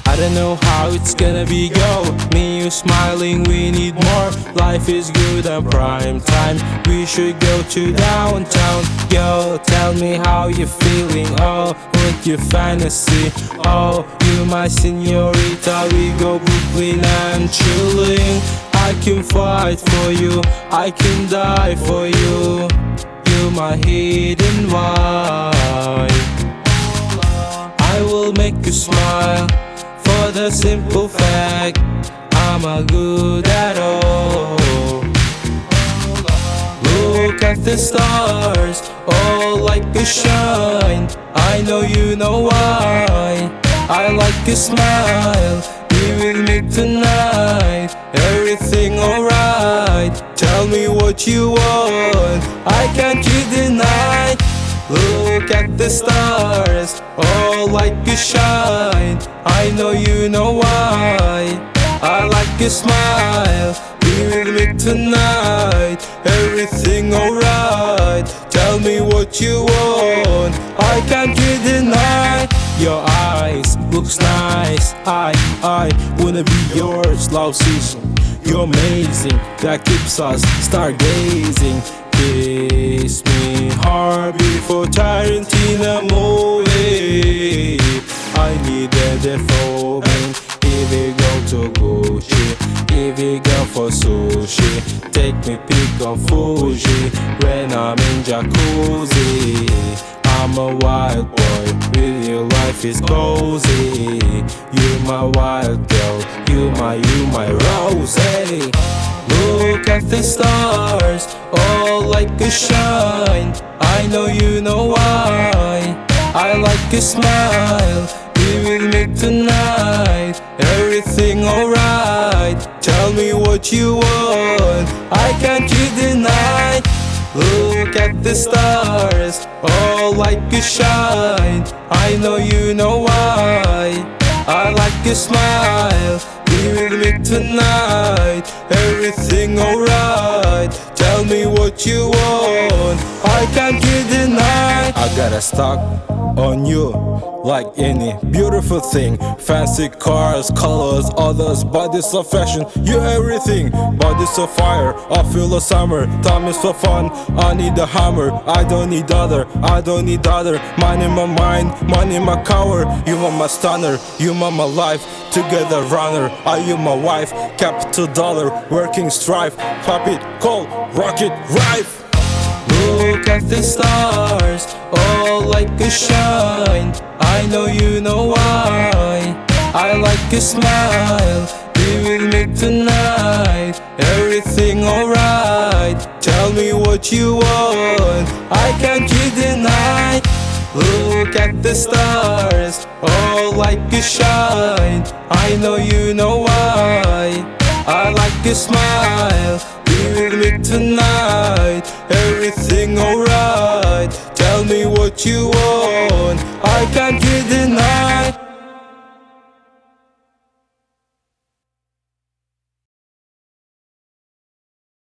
I don't know how it's gonna be, go. Me, you smiling, we need more. Life is good and prime time. We should go to downtown. Yo, tell me how you feeling. Oh, with your fantasy. Oh, you my señorita. We go Brooklyn and chilling. I can fight for you, I can die for you. You my hidden vibe. I will make you smile, for the simple fact I'm a good at all. Look at the stars, all like a shine. I know you know why. I like your smile, be with me tonight. Everything alright, tell me what you want, I can't you deny. Look at the stars, all like a shine. I know you know why. I like your smile, be with me tonight. Everything alright, tell me what you want, I can't you deny. Your eyes looks nice, I wanna be yours, love season. You're amazing, that keeps us stargazing. Kiss me hard before Tarantino movie. I needed a phone. If we go to Gucci, if we go for sushi, take me pick on Fuji when I'm in jacuzzi. I'm a wild boy, with you life is cozy. You my wild girl, you my rose. Look at the stars, all like a shine. I know you know why. I like your smile, be with me tonight. Everything alright, tell me what you want, I can't you deny. Look at the stars, all like a shine. I know you know why. I like your smile, be with me tonight. Everything alright, tell me what you want, I can't you deny. I got a stock on you like any beautiful thing. Fancy cars, colors, others, bodies of fashion. You everything, bodies of fire. I feel a summer, time is so fun. I need a hammer, I don't need other, I don't need other. Money in my mind, money in my cover. You are my stunner, you are my life. Together runner, are you my wife? Capital dollar, working strife. Pop it, call, rocket, rife. Look at the stars, all like a shine. I know you know why. I like your smile, be with me tonight. Everything alright, tell me what you want, I can't you deny. Look at the stars, all like a shine. I know you know why. I like your smile, be with me tonight. Everything alright, tell me what you want, I can't you deny.